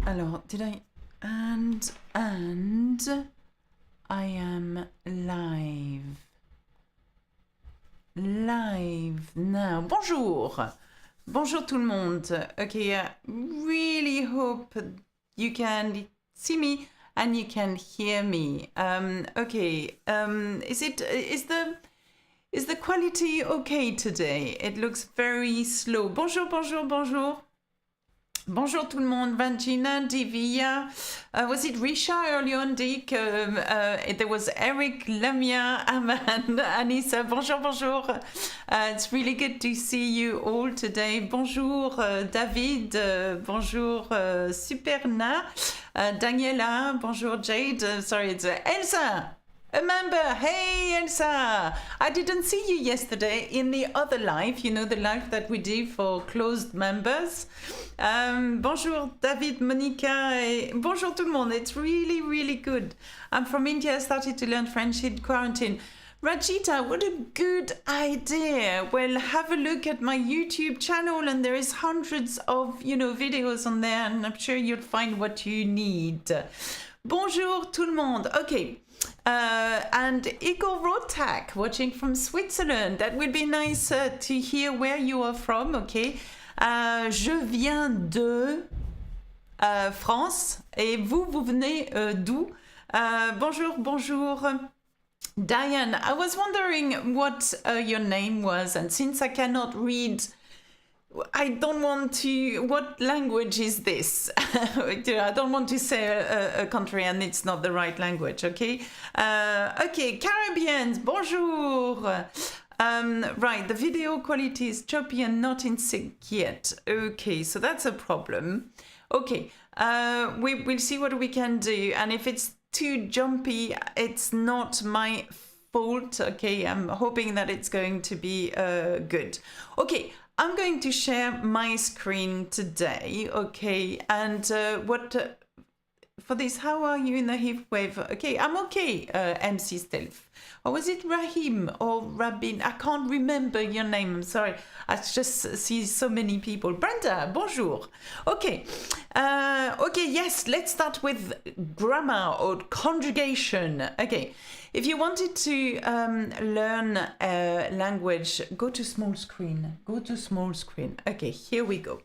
alors, did I, and I am live now. Bonjour tout le monde. Okay, I really hope you can see me and you can hear me. Okay, is the quality okay today? It looks very slow. Bonjour. Bonjour tout le monde, Vangina, Divya, was it Risha earlier on, Dick? There was Eric, Lamia, Aman, Anissa, bonjour. It's really good to see you all today. Bonjour David, bonjour Superna, Daniela, bonjour Jade, sorry, it's Elsa. A member, hey Elsa! I didn't see you yesterday in the other live, you know, the live that we do for closed members. Bonjour David, Monica, bonjour tout le monde, it's really good. I'm from India, I started to learn French in quarantine. Rajita, what a good idea. Well, have a look at my YouTube channel and there is hundreds of, you know, videos on there and I'm sure you'll find what you need. Bonjour tout le monde. Okay. And Igor Rotak watching from Switzerland. That would be nice to hear where you are from, okay? Je viens de France. Et vous venez d'où? Bonjour. Diane, I was wondering what your name was, and since I cannot read, I don't want to. What language is this? I don't want to say a country and it's not the right language, okay? Okay, Caribbeans, bonjour. Right, the video quality is choppy and not in sync yet. Okay, so that's a problem. Okay, we'll see what we can do. And if it's too jumpy, it's not my fault. Okay, I'm hoping that it's going to be good. Okay. I'm going to share my screen today, okay, and for this, how are you in the heat wave? Okay, I'm okay, MC Stealth. Or was it Rahim or Rabin? I can't remember your name, I'm sorry. I just see so many people. Brenda, bonjour. Okay, yes, let's start with grammar or conjugation. Okay, if you wanted to learn a language, go to small screen. Okay, here we go.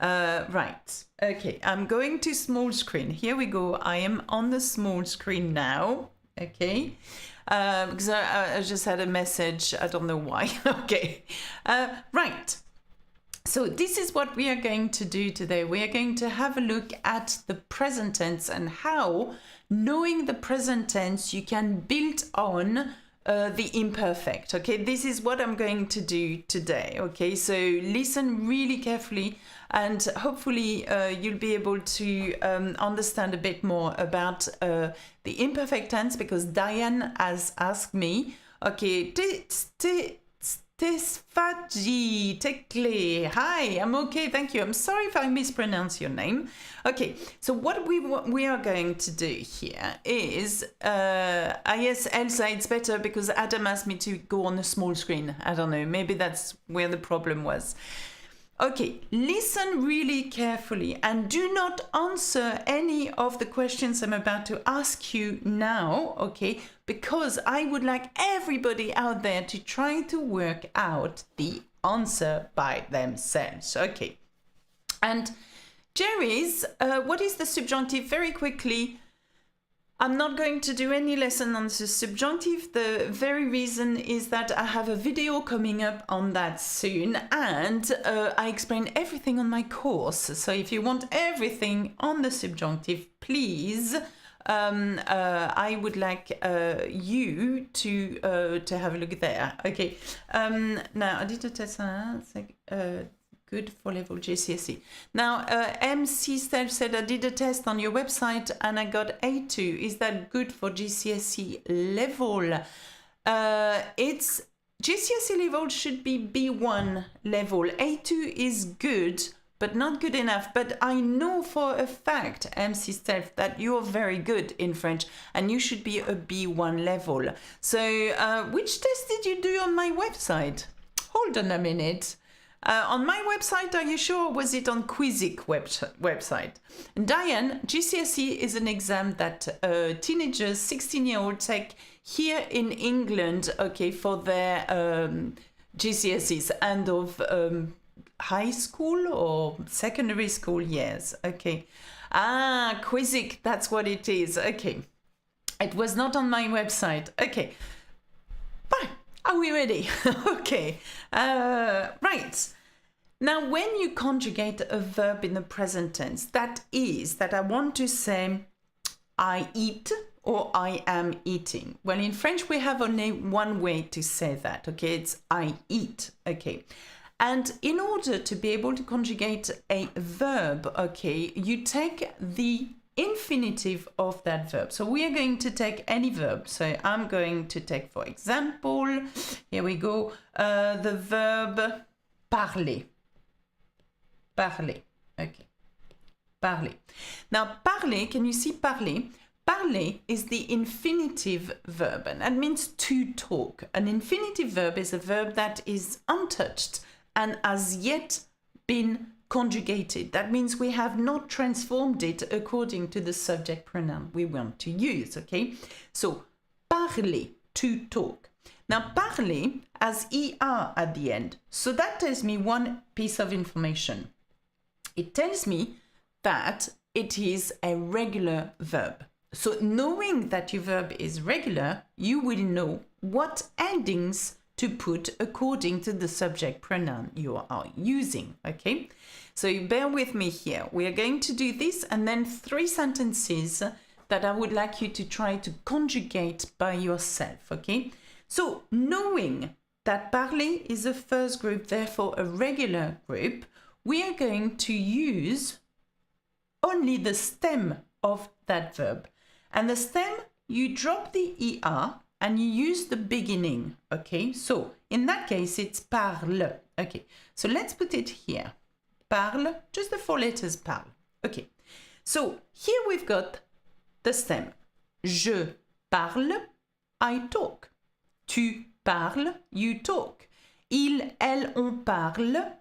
Right, okay, I'm going to small screen. Here we go. I am on the small screen now. Okay, because I just had a message. I don't know why. Okay, right. So this is what we are going to do today. We are going to have a look at the present tense and how, knowing the present tense, you can build on the imperfect. Okay, this is what I'm going to do today. Okay, so listen really carefully and hopefully you'll be able to understand a bit more about the imperfect tense, because Diane has asked me, okay, Tesfaji, Tekle. Hi, I'm okay, thank you. I'm sorry if I mispronounce your name. Okay, so what we are going to do here is, yes, Elsa, it's better because Adam asked me to go on a small screen. I don't know, maybe that's where the problem was. Okay, listen really carefully and do not answer any of the questions I'm about to ask you now, okay? Because I would like everybody out there to try to work out the answer by themselves, okay? And Jerry's, what is the subjunctive? Very quickly, I'm not going to do any lesson on the subjunctive. The very reason is that I have a video coming up on that soon, and I explain everything on my course. So if you want everything on the subjunctive, please, I would like you to have a look there. Okay. Now I did a test. Good for level GCSE. Now, MC Steph said, I did a test on your website and I got A2. Is that good for GCSE level? It's GCSE level should be B1 level. A2 is good, but not good enough. But I know for a fact, MC Steph, that you're very good in French and you should be a B1 level. So, which test did you do on my website? Hold on a minute. On my website, are you sure? Or was it on Quizzic website? Diane, GCSE is an exam that teenagers, 16-year-olds take here in England, okay, for their GCSEs, end of high school or secondary school years, okay. Ah, Quizzic, that's what it is, okay. It was not on my website, okay. Fine. Are we ready? Okay. Right. Now, when you conjugate a verb in the present tense, that I want to say I eat or I am eating. Well, in French, we have only one way to say that, okay? It's I eat, okay? And in order to be able to conjugate a verb, okay, you take the infinitive of that verb. So we are going to take any verb. So I'm going to take, for example, here we go, the verb parler. Parler. Okay. Parler. Now, parler, can you see parler? Parler is the infinitive verb, and that means to talk. An infinitive verb is a verb that is untouched and has yet been conjugated. That means we have not transformed it according to the subject pronoun we want to use, okay? So, parler, to talk. Now, parler has ER at the end. So that tells me one piece of information. It tells me that it is a regular verb. So knowing that your verb is regular, you will know what endings to put according to the subject pronoun you are using, okay? So you bear with me here. We are going to do this and then 3 sentences that I would like you to try to conjugate by yourself, okay? So knowing that parler is a first group, therefore a regular group, we are going to use only the stem of that verb. And the stem, you drop the ER and you use the beginning, okay? So in that case, it's parle, okay? So let's put it here. Parle, just the 4 letters parle, okay? So here we've got the stem. Je parle, I talk. Tu parles, you talk. Il, elle, on parle,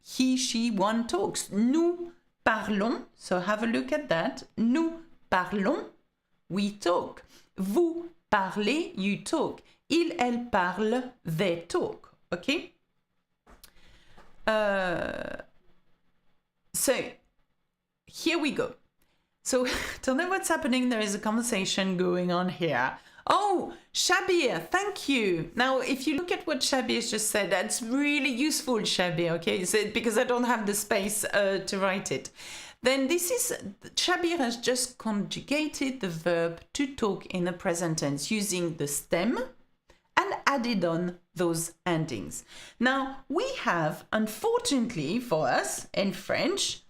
he, she, one talks. Nous parlons, so have a look at that. Nous parlons, we talk. Vous parlez, you talk. Il, elle parle, they talk. Okay? So, here we go. So, don't know what's happening. There is a conversation going on here. Oh, Shabir, thank you. Now, if you look at what Shabir just said, that's really useful, Shabir, okay? So, because I don't have the space to write it. Then this is, Shabir has just conjugated the verb to talk in the present tense using the stem and added on those endings. Now, we have, unfortunately for us in French,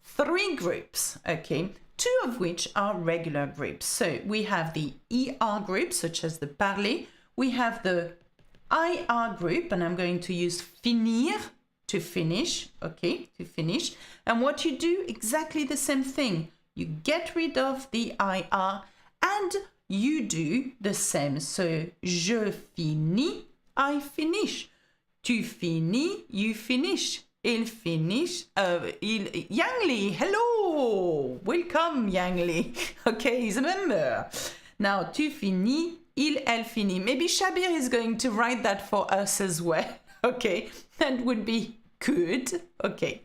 3 groups, okay? 2 of which are regular groups. So we have the ER group, such as the parler. We have the IR group, and I'm going to use finir, to finish, okay, to finish. And what you do, exactly the same thing. You get rid of the IR and you do the same. So, je finis, I finish. Tu finis, you finish. Il finish, Yang Li, hello, welcome Yang Li. Okay, he's a member. Now, tu finis, il, elle finit. Maybe Shabir is going to write that for us as well. Okay, that would be good. Okay,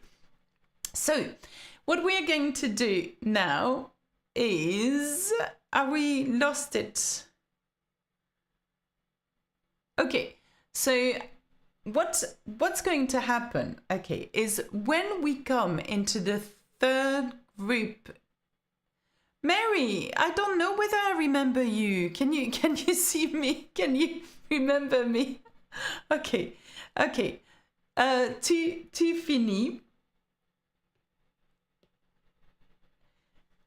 so what we are going to do now is, we lost it. Okay, so what's going to happen, okay, is when we come into the 3rd group. Mary, I don't know whether I remember you. Can you see me? Can you remember me? Okay. Tu finis.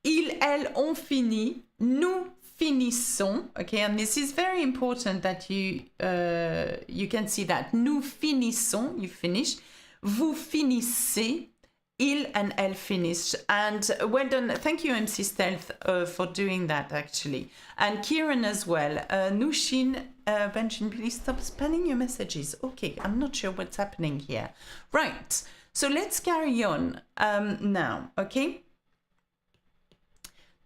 Il, elle, on finit. Nous finissons. Okay, and this is very important that you can see that. Nous finissons, you finish. Vous finissez. il and elle finished. And well done. Thank you, MC Stealth, for doing that, actually. And Kieran as well. Nushin, Benjamin, please stop spamming your messages. Okay, I'm not sure what's happening here. Right, so let's carry on now, okay?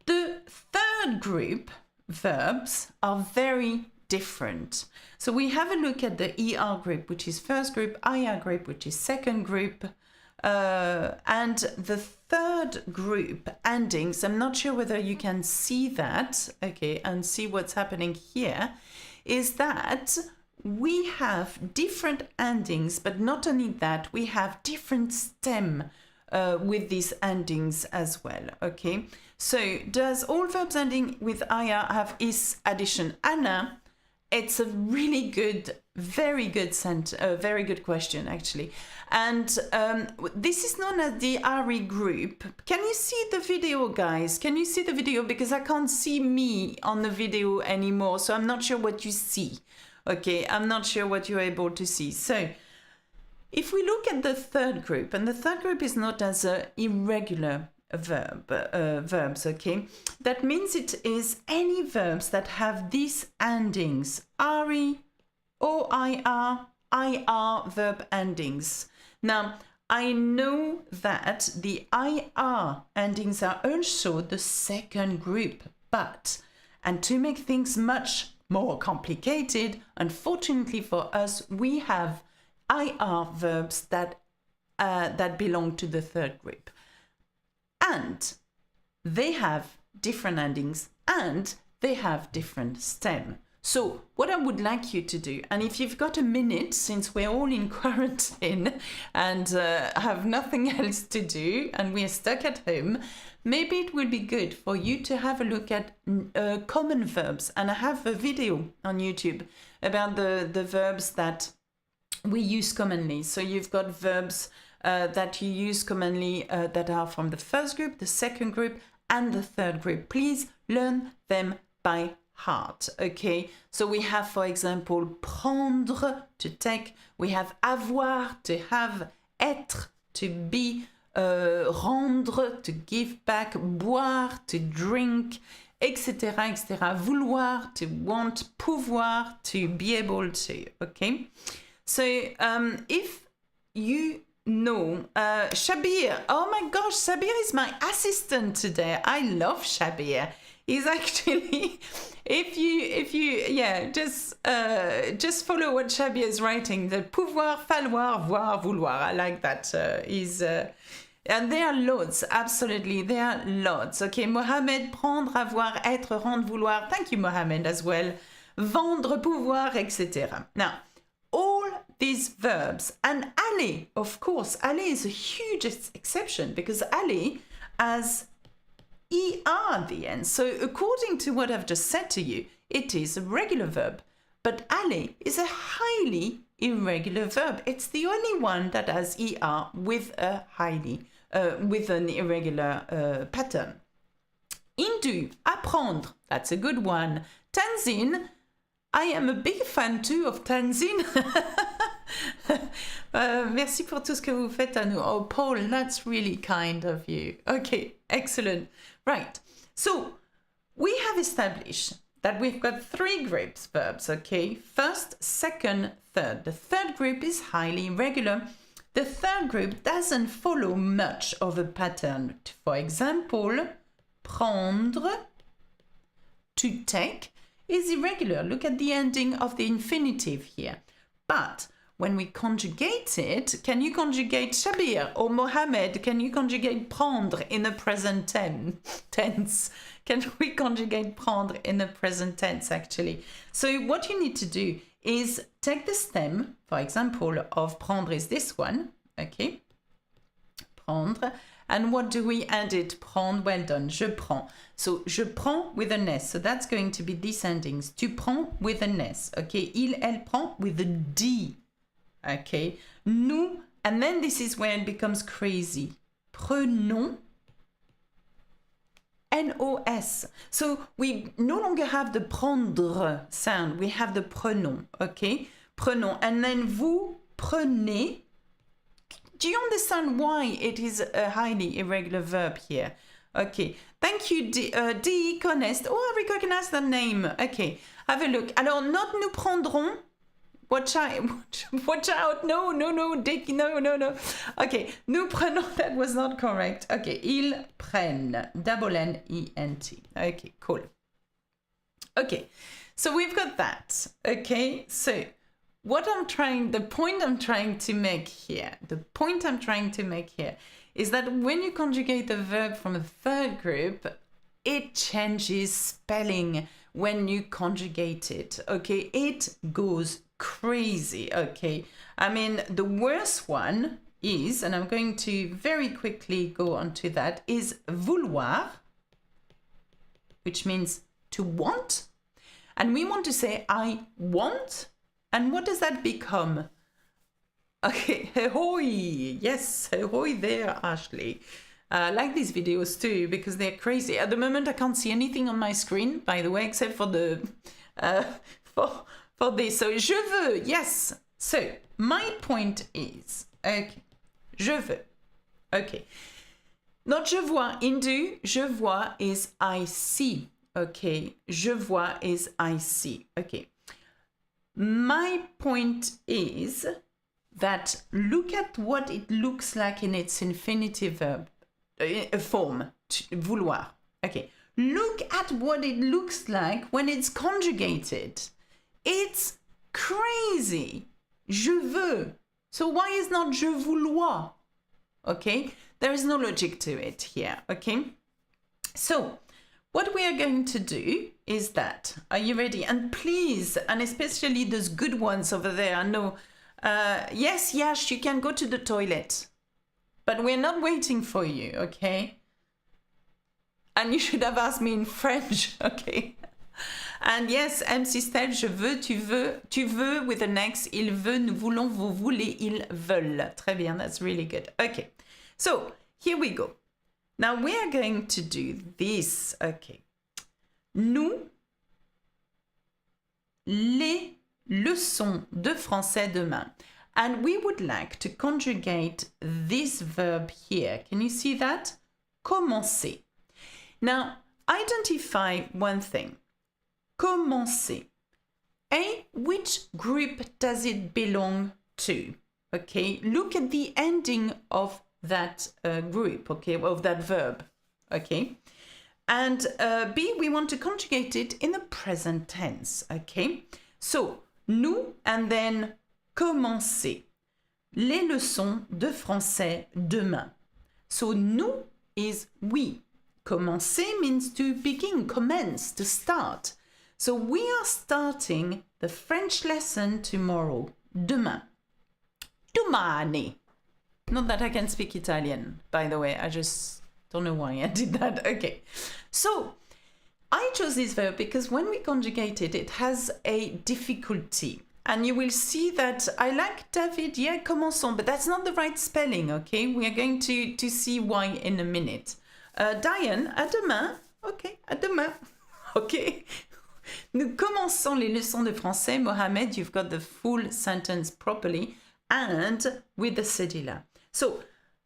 The third group, verbs, are very different. So we have a look at the ER group, which is first group, IR group, which is second group, and the third group, endings. I'm not sure whether you can see that, okay, and see what's happening here, is that we have different endings, but not only that, we have different stem with these endings as well, okay? So does all verbs ending with IR have is addition? Anna, it's a really good, very good very good question, actually. And this is known as the RE group. Can you see the video, guys? Can you see the video? Because I can't see me on the video anymore, so I'm not sure what you see. Okay, I'm not sure what you're able to see. So if we look at the third group, and the third group is not as irregular verbs, okay? That means it is any verbs that have these endings, RE, OIR, IR verb endings. Now, I know that the IR endings are also the second group, but, and to make things much more complicated, unfortunately for us, we have IR verbs that belong to the third group. And they have different endings and they have different stem. So what I would like you to do, and if you've got a minute, since we're all in quarantine and have nothing else to do and we're stuck at home, maybe it will be good for you to have a look at common verbs. And I have a video on YouTube about the verbs that we use commonly. So you've got verbs that you use commonly that are from the first group, the second group, and the third group. Please learn them by heart, okay? So we have, for example, prendre, to take. We have avoir, to have, être, to be, rendre, to give back, boire, to drink, etc., etc. Vouloir, to want, pouvoir, to be able to, okay? So if you know Shabir, oh my gosh, Shabir is my assistant today. I love Shabir. He's actually, if you yeah, just follow what Shabir is writing. The pouvoir, falloir, voir, vouloir. I like that. And there are loads, absolutely, there are lots. Okay, Mohamed, prendre, avoir, être, rendre, vouloir. Thank you, Mohamed, as well. Vendre, pouvoir, etc. Now, all these verbs, and aller, of course, aller is a huge exception because aller has ER at the end. So according to what I've just said to you, it is a regular verb. But aller is a highly irregular verb. It's the only one that has ER with a with an irregular pattern. Indu, apprendre, that's a good one. Tanzin, I am a big fan too of Tanzin. Merci pour tout ce que vous faites à nous. Oh, Paul, that's really kind of you. Okay, excellent. Right, so we have established that we've got three groups verbs, okay? First, second, third. The third group is highly irregular. The third group doesn't follow much of a pattern. For example, prendre, to take, is irregular. Look at the ending of the infinitive here. But when we conjugate it, can you conjugate Shabir or Mohammed? Can you conjugate prendre in the present tense? Can we conjugate prendre in the present tense, actually? So what you need to do is take the stem, for example, of prendre is this one, okay? Prendre. And what do we add it? Prendre, well done, je prends. So, je prends with an S. So that's going to be these endings. Tu prends with an S. Okay, il, elle prend with a D. Okay, nous, and then this is where it becomes crazy. Prenons, N-O-S. So we no longer have the prendre sound. We have the prenons, okay? Prenons. And then vous prenez. do you understand why it is a highly irregular verb here? Okay, thank you, D. Conest. Oh, I recognize that name. Okay, have a look. Alors, not nous prendrons. Watch out. No, Dick, no. Okay, nous prenons, that was not correct. Okay, ils prennent. Double N-E-N-T. Okay, cool. Okay, so we've got that. Okay, so the point I'm trying to make here is that when you conjugate the verb from a third group, it changes spelling when you conjugate it. Okay, it goes crazy. Okay, I mean, the worst one is, and I'm going to very quickly go on to that, is vouloir, which means to want. And we want to say, I want. And what does that become? Okay, ahoy. Yes, ahoy there, Ashley. I like these videos too because they're crazy. At the moment, I can't see anything on my screen, by the way, except for the for this. So, je veux, yes. So, my point is, okay, je veux. Okay. Not je vois, Hindu, je vois is I see. Okay, je vois is I see. Okay. My point is that look at what it looks like in its infinitive verb form, vouloir. Okay, look at what it looks like when it's conjugated. It's crazy. Je veux. So why is not je voulois? Okay, there is no logic to it here. Okay, so what we are going to do is that, are you ready? And please, and especially those good ones over there, I know, yes, Yash, you can go to the toilet, but we're not waiting for you, okay? And you should have asked me in French, okay? And yes, MC Steph, je veux, tu veux with an X, il veut, nous voulons, vous voulez, ils veulent. Très bien, that's really good. Okay, so here we go. Now we are going to do this, okay. Nous, les leçons de français demain. And we would like to conjugate this verb here. Can you see that? Commencer. Now, identify one thing. Commencer. Which group does it belong to? Okay, look at the ending of that group, okay, of that verb, okay? And B, we want to conjugate it in the present tense, okay? So, nous, and then commencer. Les leçons de français demain. So, nous is we. Commencer means to begin, commence, to start. So, we are starting the French lesson tomorrow, demain. Domani. Not that I can speak Italian, by the way. I just don't know why I did that. Okay. So, I chose this verb because when we conjugate it, it has a difficulty. And you will see that I like David, yeah, commençons, but that's not the right spelling, okay? We are going to see why in a minute. Diane, à demain. Okay, à demain. Okay. Nous commençons les leçons de français. Mohamed, you've got the full sentence properly and with the cedilla. So,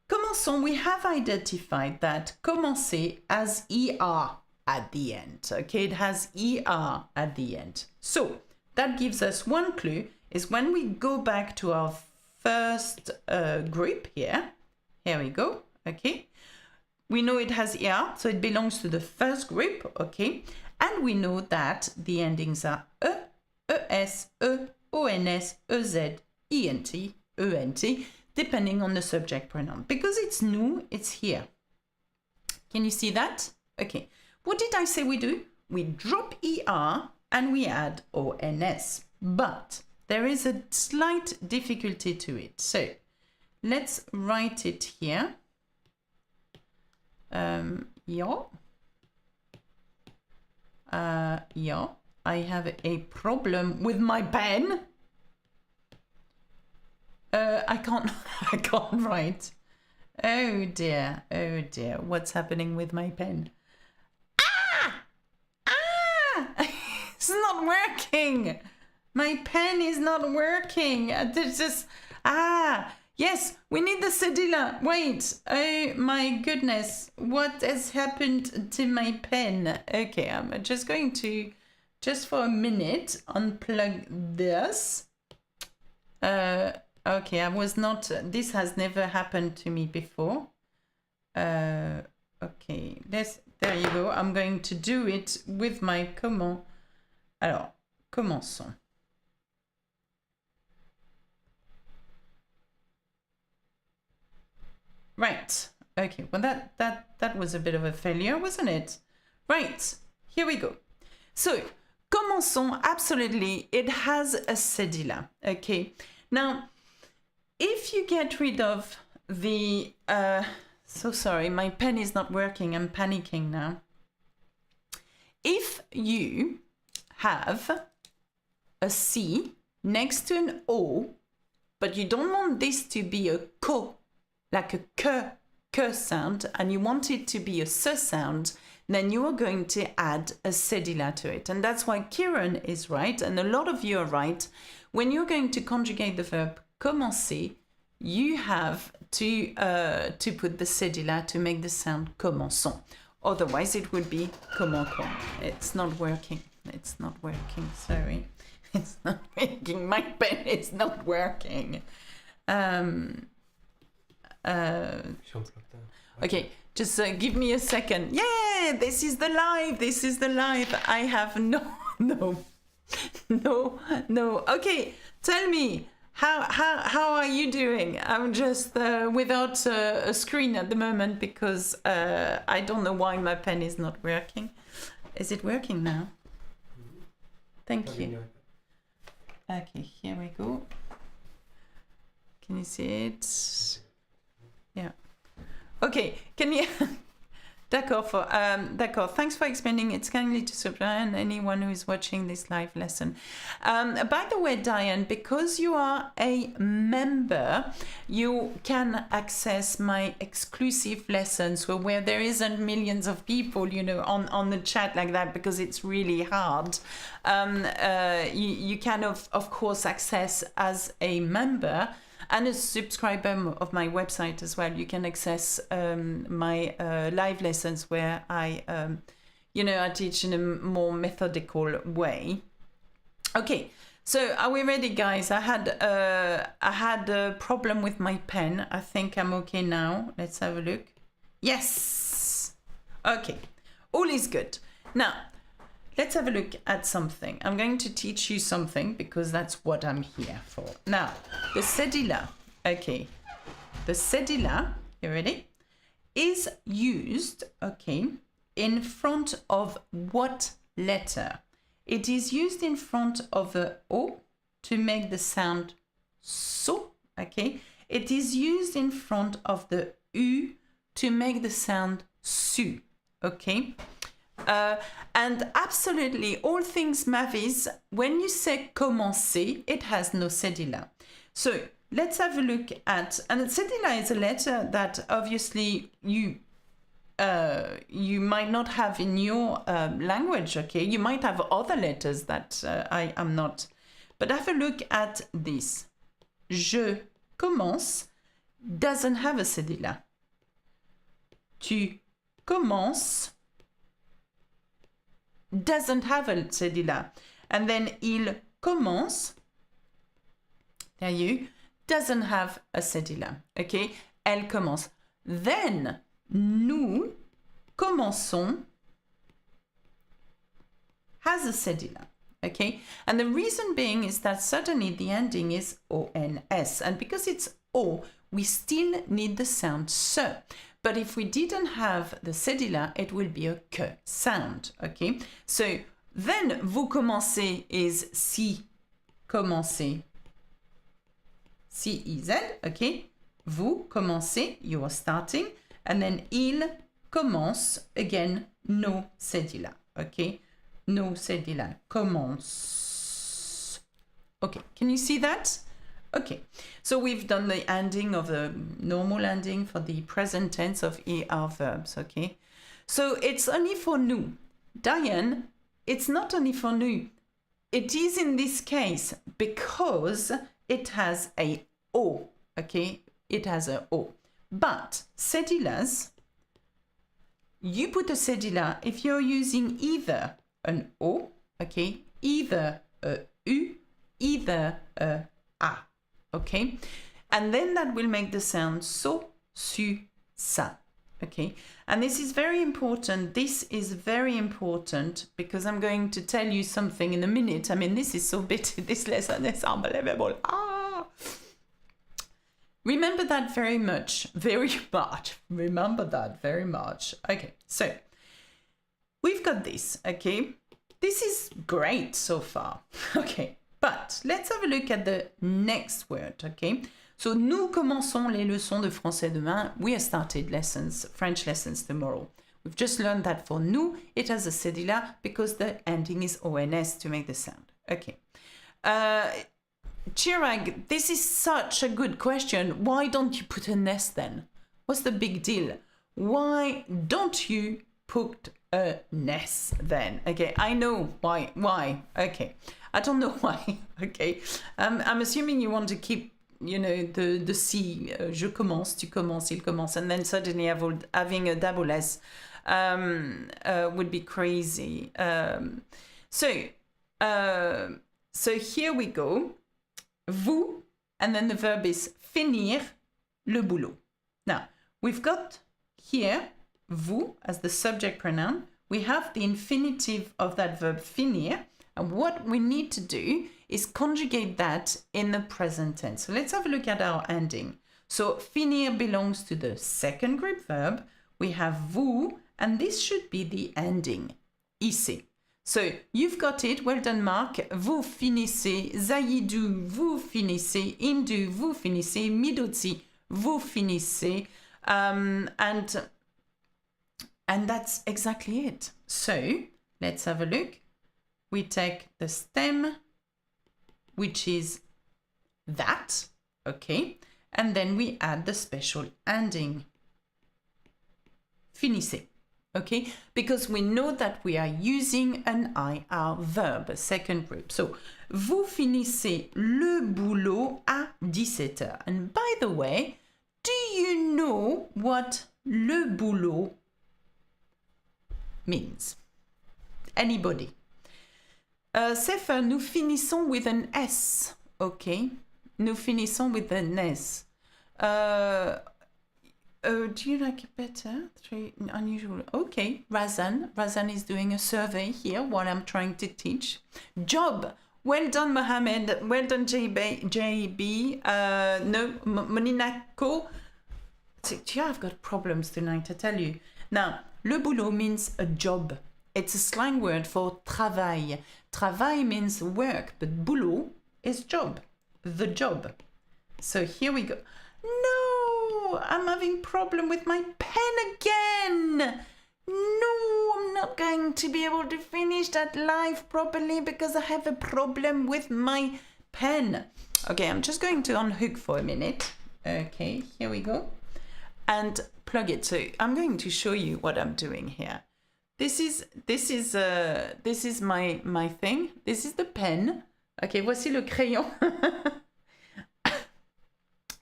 commençons, we have identified that commencer has ER at the end. Okay, it has ER at the end. So, that gives us one clue, is when we go back to our first group here. Here we go, okay. We know it has ER, so it belongs to the first group, okay. And we know that the endings are E, ES, E, ONS, EZ, ENT, ENT, depending on the subject pronoun. Because it's nous, it's here. Can you see that? Okay. What did I say we do? We drop ER and we add ONS. But there is a slight difficulty to it. So let's write it here. Yeah. Yeah. I have a problem with my pen. I can't write. Oh dear, what's happening with my pen? It's not working. My pen is not working. There's just, Yes, we need the cedilla. Wait, oh my goodness, what has happened to my pen? Okay, I'm just going to, just for a minute, unplug this. Okay, I was not, this has never happened to me before. Okay, there you go. I'm going to do it with my comment. Alors, commençons. Right. Okay. Well, that was a bit of a failure, wasn't it? Right. Here we go. So, commençons. Absolutely, it has a cedilla. Okay. Now, if you get rid of the so sorry, my pen is not working. I'm panicking now. If you have a C next to an O, but you don't want this to be a co, like a k sound, and you want it to be a s sound, then you are going to add a cedilla to it. And that's why Kieran is right, and a lot of you are right. When you're going to conjugate the verb commencer, you have to put the cedilla to make the sound commençons. Otherwise, it would be commençons. It's not working. It's not working. Sorry. It's not working. My pen is not working. Okay, just give me a second. Yeah, this is the live. This is the live. I have no. Okay, tell me, how are you doing? I'm just without a screen at the moment because I don't know why my pen is not working. Is it working now? Thank you. Okay, here we go. Can you see it? Yeah. Okay, can you... D'accord, thanks for explaining. It's kindly to subscribe anyone who is watching this live lesson. By the way, Diane, because you are a member, you can access my exclusive lessons where there isn't millions of people, you know, on the chat like that, because it's really hard. You can, of course, access as a member and a subscriber of my website as well. You can access my live lessons where I, I teach in a more methodical way. Okay, so are we ready, guys? I had a problem with my pen. I think I'm okay now. Let's have a look. Yes. Okay, all is good. Now, let's have a look at something. I'm going to teach you something because that's what I'm here for. Now, the cedilla, okay, the cedilla, you ready, is used, okay, in front of what letter? It is used in front of the O to make the sound so, okay. It is used in front of the U to make the sound su, okay. And absolutely, all things Mavis, when you say commencer, it has no cedilla. So let's have a look at, and cedilla is a letter that obviously you might not have in your language, okay? You might have other letters that I am not. But have a look at this. Je commence doesn't have a cedilla. Tu commences doesn't have a cedilla. And then il commence, there you, doesn't have a cedilla. Okay, elle commence. Then, nous commençons has a cedilla. Okay, and the reason being is that certainly the ending is ONS. And because it's O, we still need the sound S. But if we didn't have the cedilla, it will be a K sound, okay? So then, vous commencez is si commencez, C-E-Z, okay? Vous commencez, you are starting. And then, il commence, again, no cedilla, okay? No cedilla, commence. Okay, can you see that? Okay, so we've done the ending of the normal ending for the present tense of ER verbs, okay? So it's only for nous. Diane, it's not only for nous. It is in this case because it has a O, okay? it has a O. But cedillas, you put a cedilla if you're using either an O, okay, either a U, either a A, okay? And then that will make the sound so, su, sa, okay? And this is very important. This is very important because I'm going to tell you something in a minute. I mean, this is so bitter. This lesson is unbelievable. Ah! Remember that very much, very much. Remember that very much. Okay, so we've got this, okay? This is great so far, okay? But let's have a look at the next word, okay? So, nous commençons les leçons de français demain. We have started lessons, French lessons tomorrow. We've just learned that for nous, it has a cedilla because the ending is ONS to make the sound. Okay. Chirag, this is such a good question. Why don't you put an S then? What's the big deal? Why don't you put an S then? Okay, I know why. Why? Okay. I don't know why. Okay. I'm assuming you want to keep, you know, the C, je commence, tu commences, il commence, and then suddenly having a double S would be crazy. So here we go. Vous, and then the verb is finir le boulot. Now, we've got here vous as the subject pronoun. We have the infinitive of that verb finir, and what we need to do is conjugate that in the present tense. So let's have a look at our ending. So finir belongs to the second group verb. We have vous, and this should be the ending, ici. So you've got it. Well done, Mark. Vous finissez. Zaïdou, vous finissez. Indu, vous finissez. Midotsi, vous finissez. And that's exactly it. So let's have a look. We take the stem, which is that, okay? And then we add the special ending. Finissez. Okay, because we know that we are using an IR verb, a second group. So, vous finissez le boulot à 17h. And by the way, do you know what le boulot means? Anybody? Sefer, nous finissons with an S. Okay, nous finissons with an S. Do you like it better? Three unusual. Okay, Razan is doing a survey here while I'm trying to teach. Job. Well done, Mohammed. Well done, JB. No, Moninako. Yeah, I've got problems tonight, I tell you. Now, le boulot means a job. It's a slang word for travail. Travail means work, but boulot is job. The job. So here we go. No, I'm having problem with my pen again. No, I'm not going to be able to finish that live properly because I have a problem with my pen. Okay, I'm just going to unhook for a minute. Okay, here we go. And plug it. So I'm going to show you what I'm doing here. This is my thing. This is the pen. Okay, voici le crayon.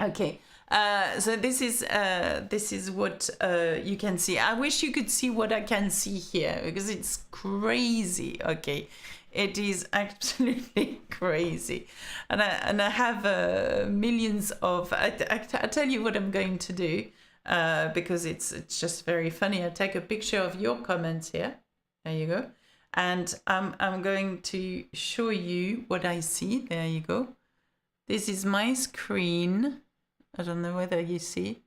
Okay. So this is what you can see. I wish you could see what I can see here because it's crazy. Okay, it is absolutely crazy, and I have millions of. I tell you what I'm going to do because it's just very funny. I take a picture of your comments here. There you go, and I'm going to show you what I see. There you go. This is my screen. I don't know whether you see.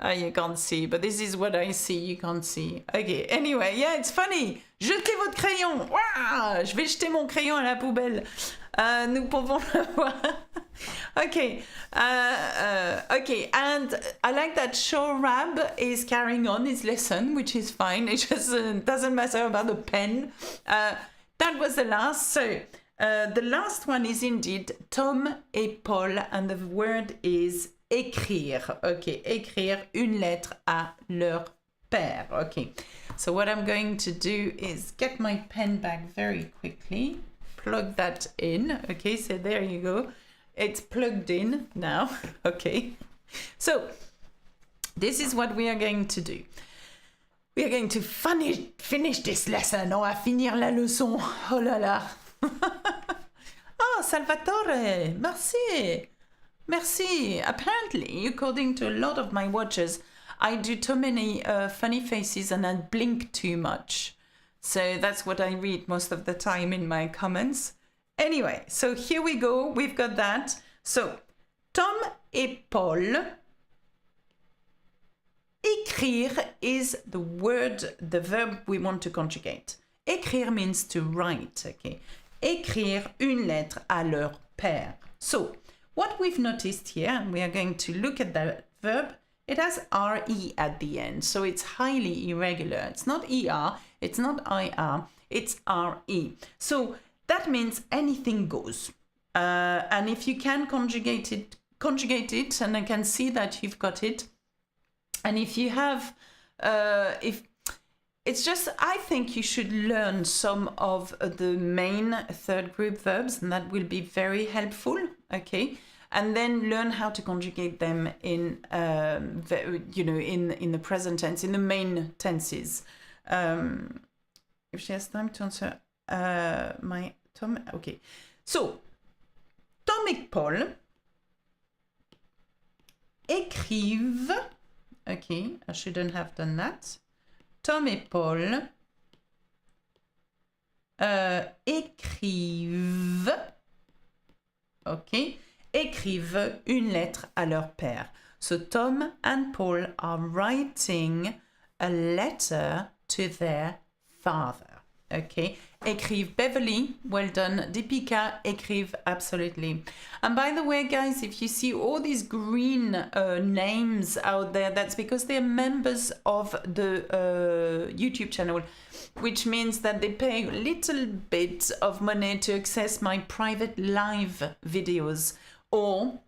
You can't see, but this is what I see. You can't see. Okay, anyway, yeah, it's funny. Jetez votre crayon. Wow, je vais jeter mon crayon à la poubelle. Nous pouvons le voir. Okay, okay, and I like that Shorab is carrying on his lesson, which is fine. It just doesn't matter about the pen. That was the last. So the last one is indeed Tom et Paul, and the word is écrire. Okay, écrire une lettre à leur père. Okay, so what I'm going to do is get my pen back very quickly, plug that in. Okay, so there you go. It's plugged in now. Okay, So, this is what we are going to do. We are going to finish this lesson. On va finir la leçon. Oh là là. Oh, Salvatore, merci. Merci. Apparently, according to a lot of my watchers, I do too many funny faces and I blink too much. So that's what I read most of the time in my comments. Anyway, so here we go. We've got that. So, Tom et Paul. Écrire is the word, the verb we want to conjugate. Écrire means to write, okay? Écrire une lettre à leur père. So, what we've noticed here, and we are going to look at the verb, it has RE at the end, so it's highly irregular. It's not ER, it's not IR, it's RE. So, that means anything goes. And if you can conjugate it, and I can see that you've got it. And if you have, if it's just, I think you should learn some of the main third group verbs, and that will be very helpful, okay? And then learn how to conjugate them in, in the present tense, in the main tenses. If she has time to answer, Tom, okay. So, Tom et Paul écrivent. Okay, I shouldn't have done that. Tom et Paul écrivent, okay, écrivent une lettre à leur père. So Tom and Paul are writing a letter to their father. Okay, écrivent Beverly, well done. Deepika, écrivent absolutely. And by the way, guys, if you see all these green names out there, that's because they're members of the YouTube channel, which means that they pay a little bit of money to access my private live videos or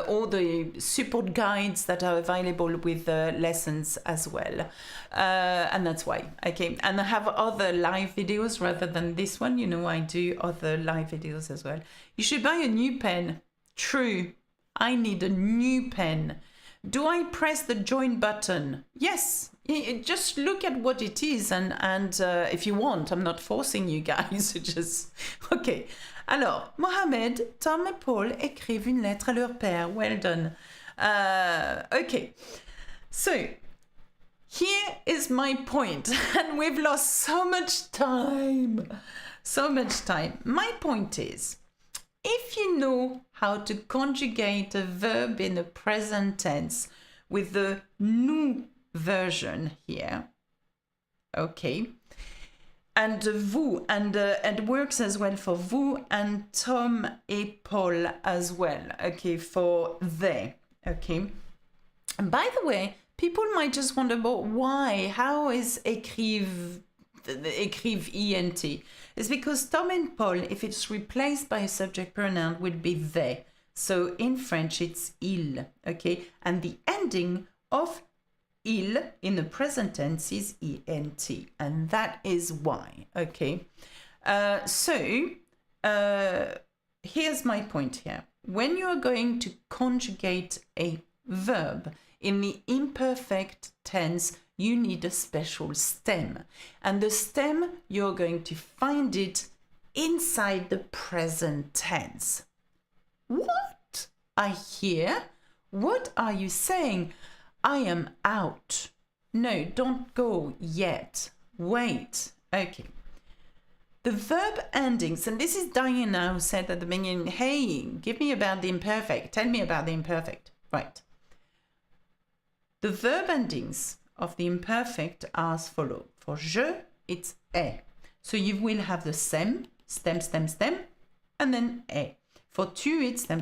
all the support guides that are available with the lessons as well. And that's why, okay. And I have other live videos rather than this one. You know, I do other live videos as well. You should buy a new pen. True. I need a new pen. Do I press the join button? Yes. Just look at what it is and if you want, I'm not forcing you guys. Just, okay. Alors, Mohamed, Tom et Paul écrivent une lettre à leur père. Well done. Okay. So, here is my point. And we've lost so much time. So much time. My point is, if you know how to conjugate a verb in the present tense with the nous version here, okay, and vous, and it works as well for vous and Tom et Paul as well, okay, for they, okay. And by the way, people might just wonder, but why? How is écrivent ENT? It's because Tom and Paul, if it's replaced by a subject pronoun, would be they. So in French, it's il, okay? And the ending of il in the present tense is ENT, and that is why, okay? Here's my point here. When you're going to conjugate a verb in the imperfect tense, you need a special stem. And the stem, you're going to find it inside the present tense. What? I hear. What are you saying? I am out. No, don't go yet. Wait. Okay. The verb endings, and this is Diana who said at the beginning, hey, give me about the imperfect. Tell me about the imperfect. Right. The verb endings of the imperfect are as follows. For je, it's est. So you will have the stem, and then est. For tu, it's stem,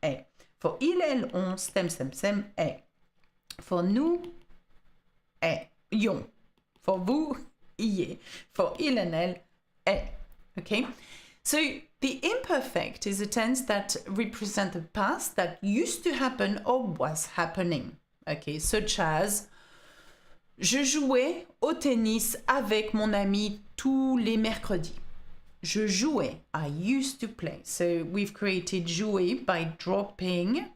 est. For il, elle, on, stem, est. For nous, est. Ion. For vous, ier. For il and elle, est. Okay? So the imperfect is a tense that represents the past that used to happen or was happening. Okay, such as je jouais au tennis avec mon ami tous les mercredis. Je jouais. I used to play. So we've created jouer by dropping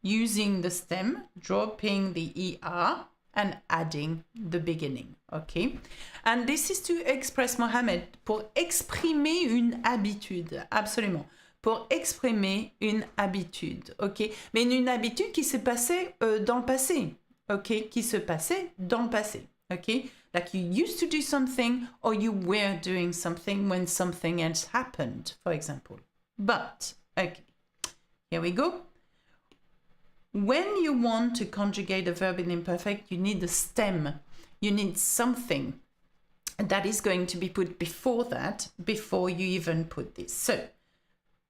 using the stem, dropping the ER, and adding the beginning, okay? And this is to express, Mohamed, pour exprimer une habitude, absolument. Pour exprimer une habitude, ok? Mais une habitude qui s'est passée dans le passé, ok? Qui se passait dans le passé, ok? Like you used to do something or you were doing something when something else happened, for example. But, okay, here we go. When you want to conjugate a verb in imperfect, you need a stem. You need something that is going to be put before that, before you even put this. So,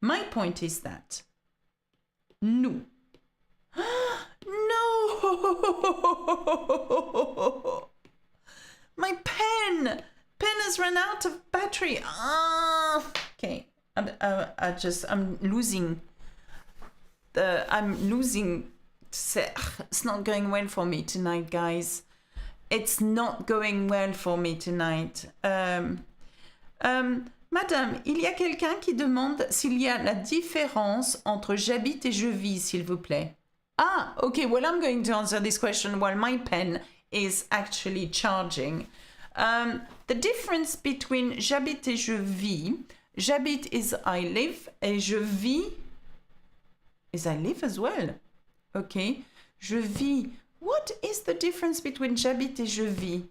my point is that nous. No! My pen has run out of battery. Okay, I'm losing. It's not going well for me tonight, guys. It's not going well for me tonight. Madame, il y a quelqu'un qui demande s'il y a la différence entre j'habite et je vis, s'il vous plaît. Ah, okay, well, I'm going to answer this question while my pen is actually charging. The difference between j'habite et je vis, j'habite is I live, et je vis is I live as well. Okay, je vis. What is the difference between j'habite et je vis?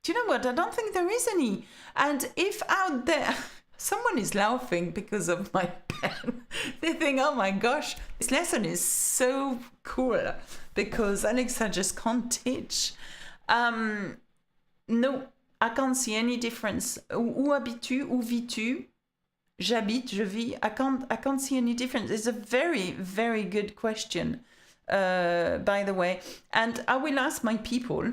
Do you know what? I don't think there is any. And if out there, someone is laughing because of my pen, they think, oh my gosh, this lesson is so cool because Alexa just can't teach. No, I can't see any difference. Où habites-tu? Où vis-tu? J'habite, je vis. I can't see any difference. It's a very, very good question, by the way. And I will ask my people,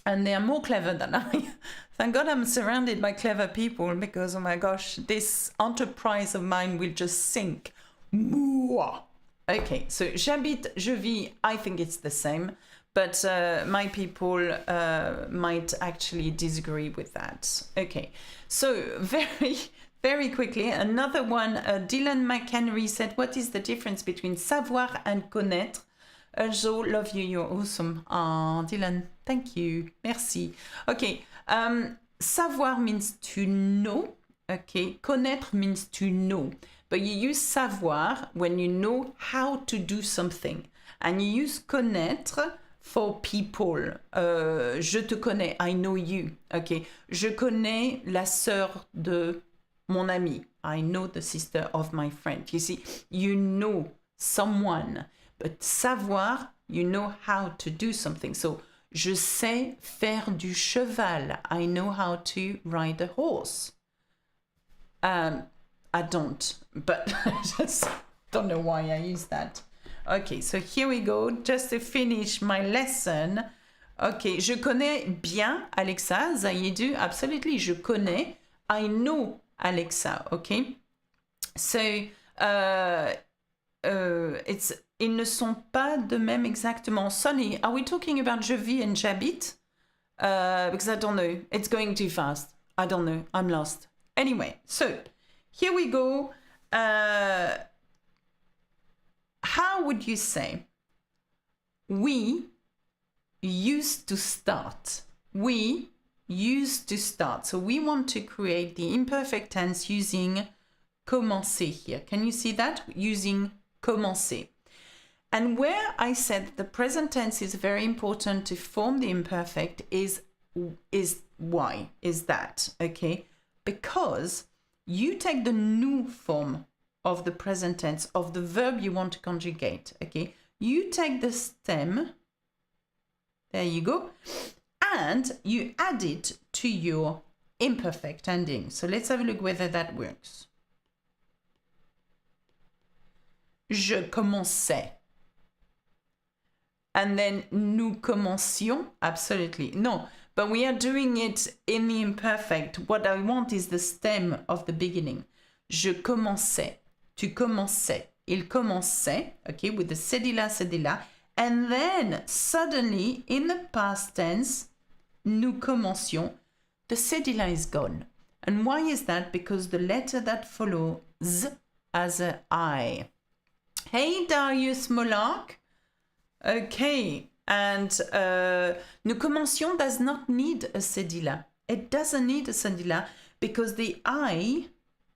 and they are more clever than I. Thank God I'm surrounded by clever people because, oh my gosh, this enterprise of mine will just sink. Okay, so j'habite, je vis, I think it's the same. But my people might actually disagree with that. Okay, so very quickly, another one. Dylan McHenry said, what is the difference between savoir and connaître? Also, love you, you're awesome. Oh, Dylan, thank you. Merci. Okay, savoir means to know. Okay, connaître means to know. But you use savoir when you know how to do something. And you use connaître for people. Je te connais, I know you. Okay, je connais la sœur de mon ami. I know the sister of my friend. You see, you know someone. But savoir, you know how to do something. So, je sais faire du cheval. I know how to ride a horse. I don't, but I just don't know why I use that. Okay, so here we go. Just to finish my lesson. Okay, je connais bien Alexa, Zaïdu, absolutely, je connais. I know Alexa, okay? So, it's, ils ne sont pas de même exactement. Sonny, are we talking about je vis and j'habite? Because I don't know. It's going too fast. I don't know. I'm lost. Anyway, so here we go. How would you say we used to start? We used to start. So we want to create the imperfect tense using commencer here. Can you see that? Using commencer. And where I said the present tense is very important to form the imperfect is why is that, okay? Because you take the nous form of the present tense of the verb you want to conjugate, okay? You take the stem, there you go, and you add it to your imperfect ending. So let's have a look whether that works. Je commençais. And then nous commencions, absolutely. No, but we are doing it in the imperfect. What I want is the stem of the beginning. Je commençais. Tu commençais. Il commençait, okay, with the cedilla. And then suddenly, in the past tense, nous commencions, the cedilla is gone. And why is that? Because the letter that follows has a I. Hey, Darius Molark. Okay, and nous commencions does not need a cedilla. It doesn't need a cedilla because the I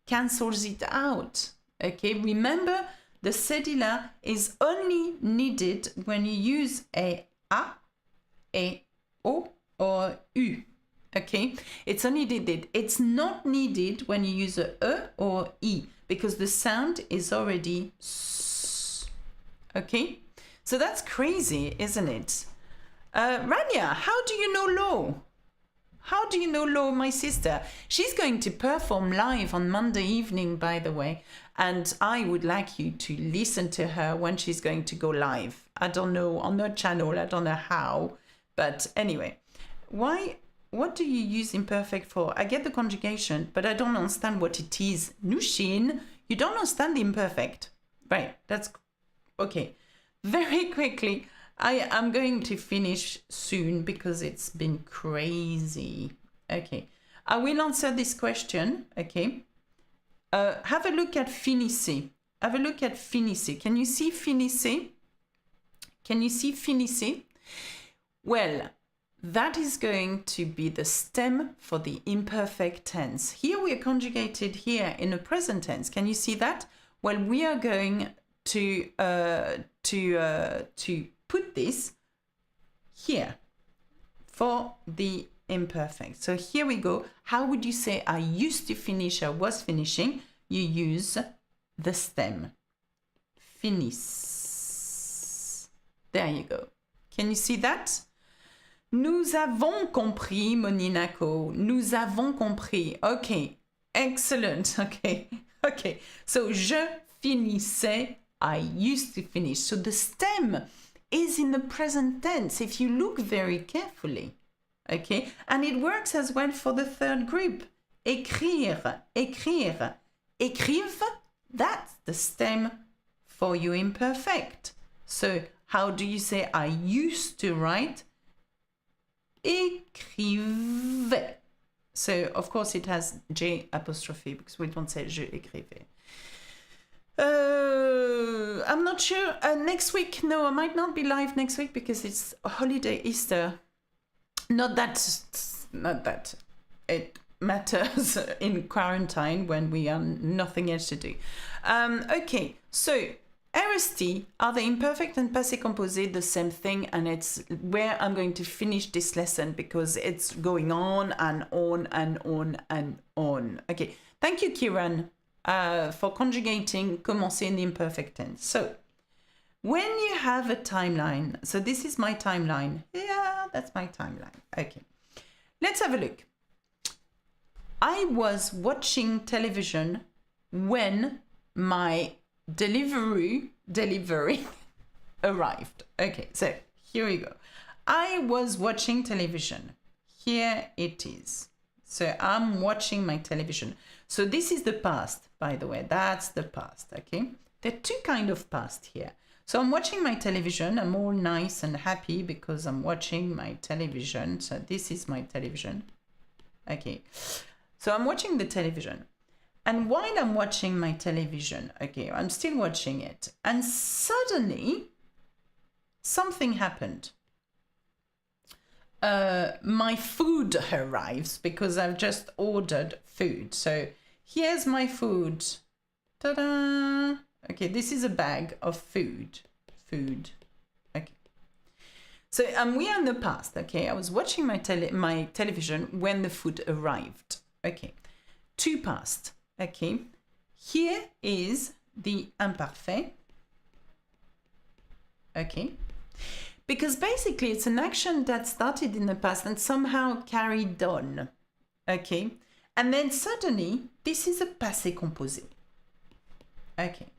cancels it out. Okay, remember the cedilla is only needed when you use a O, or U. Okay, it's only needed. It's not needed when you use a E or E because the sound is already S. Okay, so that's crazy, isn't it? Rania, how do you know Lo? How do you know Lo, my sister? She's going to perform live on Monday evening, by the way, and I would like you to listen to her when she's going to go live. I don't know, on her channel, I don't know how, but anyway. What do you use imperfect for? I get the conjugation, but I don't understand what it is. Nushin, you don't understand the imperfect. Right, that's okay. Very quickly, I am going to finish soon because it's been crazy. Okay, I will answer this question, okay? Have a look at finissez. Have a look at finissez. Can you see finissez? Can you see finissez? Well, that is going to be the stem for the imperfect tense. Here we are conjugated here in a present tense. Can you see that? Well, we are going to put this here for the imperfect. So here we go. How would you say I used to finish, I was finishing? You use the stem. Finis. There you go. Can you see that? Nous avons compris, Moninako. Nous avons compris. Okay, excellent. Okay, okay. So, je finissais, I used to finish. So, the stem is in the present tense if you look very carefully. Okay, and it works as well for the third group. Écrire, écrire. Écrive, that's the stem for your imperfect. So, how do you say I used to write? Écrivais. So, of course, it has J apostrophe because we don't say je écrivais. I'm not sure. Next week, no, I might not be live next week because it's a holiday, Easter. Not that it matters in quarantine when we have nothing else to do. Okay, so RST are the imperfect and passé composé the same thing, and it's where I'm going to finish this lesson because it's going on and on and on and on. Okay, thank you, Kiran, for conjugating commencer in the imperfect tense. So, when you have a timeline, so this is my timeline. Yeah, that's my timeline. Okay, let's have a look. I was watching television when my delivery arrived. Okay, so here we go. I was watching television. Here it is. So I'm watching my television. So this is the past, by the way. That's the past, okay? There are two kinds of past here. So I'm watching my television. I'm all nice and happy because I'm watching my television. So this is my television. Okay. So I'm watching the television. And while I'm watching my television, okay, I'm still watching it. And suddenly, something happened. My food arrives because I've just ordered food. So here's my food. Ta-da! Okay, this is a bag of food. Food. Okay. So we are in the past, okay? I was watching my television when the food arrived. Okay. To past. Okay, here is the imperfect. Okay, because basically it's an action that started in the past and somehow carried on. Okay, and then suddenly this is a passé composé. Okay,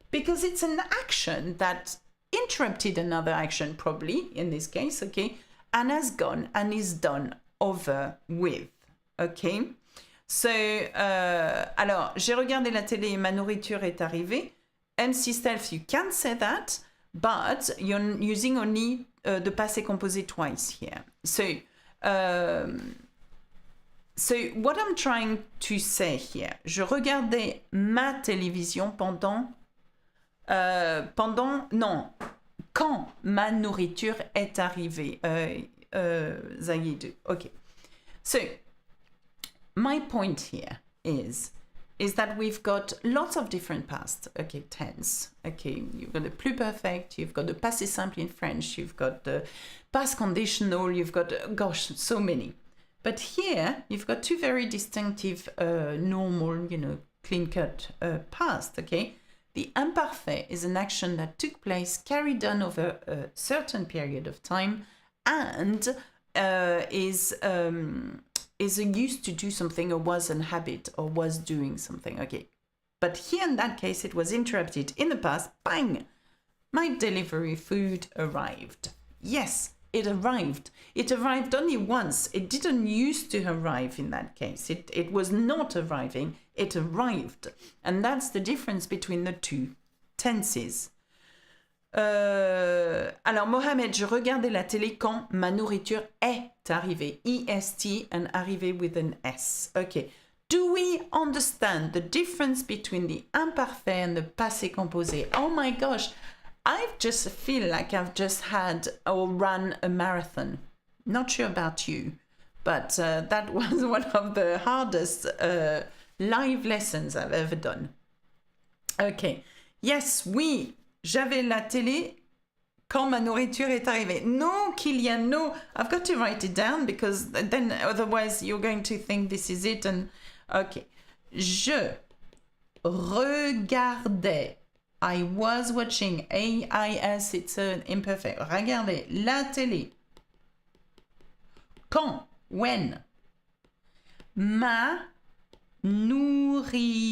because it's an action that interrupted another action, probably in this case. Okay, and has gone and is done over with. Okay. So, alors, j'ai regardé la télé et ma nourriture est arrivée. MC Stealth, you can say that, but you're using only the passé composé twice here. So, what I'm trying to say here, je regardais ma télévision quand quand ma nourriture est arrivée. Zaïd. Okay. So, my point here is that we've got lots of different past, okay, tense. Okay, you've got the pluperfect, you've got the passé simple in French, you've got the past conditional, you've got, gosh, so many. But here, you've got two very distinctive, normal, clean-cut past, okay? The imperfect is an action that took place, carried on over a certain period of time, and is used to do something or was an habit or was doing something, okay? But here in that case, it was interrupted in the past, bang! My delivery food arrived. Yes, it arrived. It arrived only once. It didn't used to arrive in that case. It was not arriving, it arrived. And that's the difference between the two tenses. Alors, Mohamed, je regardais la télé quand ma nourriture est arrivée. EST and arrivé with an S. Okay. Do we understand the difference between the imparfait and the passé composé? Oh my gosh, I just feel like I've just had or run a marathon. Not sure about you, but that was one of the hardest live lessons I've ever done. Okay. Yes, oui. J'avais la télé quand ma nourriture est arrivée. No, Kylian, no. I've got to write it down because then otherwise you're going to think this is it. And okay. Je regardais. I was watching. AIS, it's an imperfect. Regardez la télé. Quand? When? Ma nourriture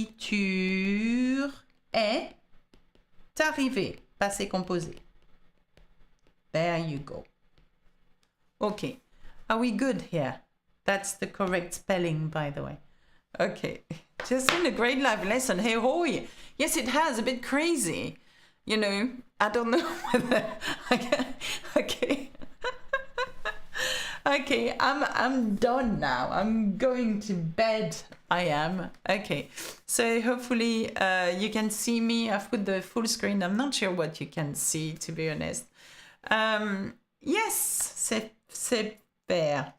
est arrivé, passé composé. There you go. Okay. Are we good here? That's the correct spelling, by the way. Okay. Just been a great live lesson. Hey, hoy. Yes, it has. A bit crazy. I don't know whether... Okay. Okay, I'm done now. I'm going to bed. I am. Okay, so hopefully you can see me. I've put the full screen. I'm not sure what you can see, to be honest. Yes, c'est fair.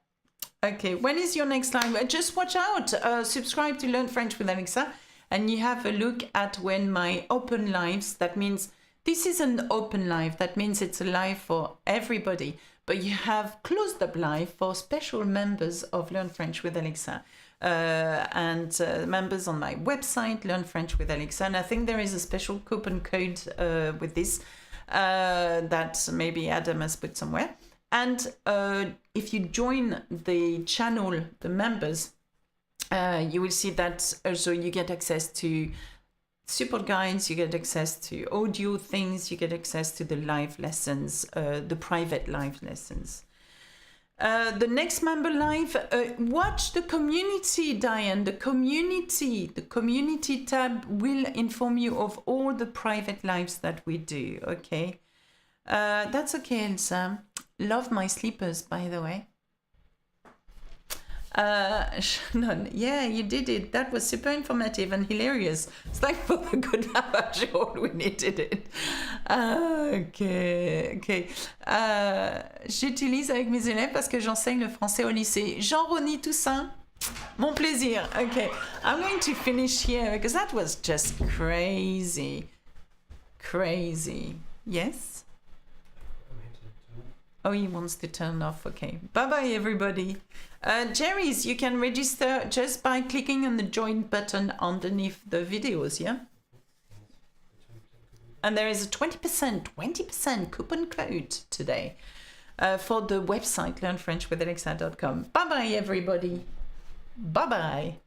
Okay, when is your next live? Just watch out. Subscribe to Learn French with Alexa, and you have a look at when my open lives. That means this is an open live. That means it's a live for everybody. But you have closed up live for special members of Learn French with Alexa and members on my website, Learn French with Alexa. And I think there is a special coupon code with this that maybe Adam has put somewhere. And if you join the channel, the members, you will see that also you get access to support guides, you get access to audio things, you get access to the live lessons, the private live lessons. The next member live, watch the community, Diane. The community tab will inform you of all the private lives that we do, okay? That's okay, Elsa. Love my sleepers, by the way. Shannon, yeah, you did it. That was super informative and hilarious. It's like for the good labour, we needed it. Ok. J'utilise avec mes élèves parce que j'enseigne le français au lycée. Jean-Rony Toussaint, mon plaisir. Okay, I'm going to finish here because that was just crazy. Yes? Oh, he wants to turn off. Okay. Bye-bye, everybody. Jerry's, you can register just by clicking on the join button underneath the videos, yeah? And there is a 20% coupon code today for the website learnfrenchwithalexa.com. Bye-bye, everybody. Bye-bye.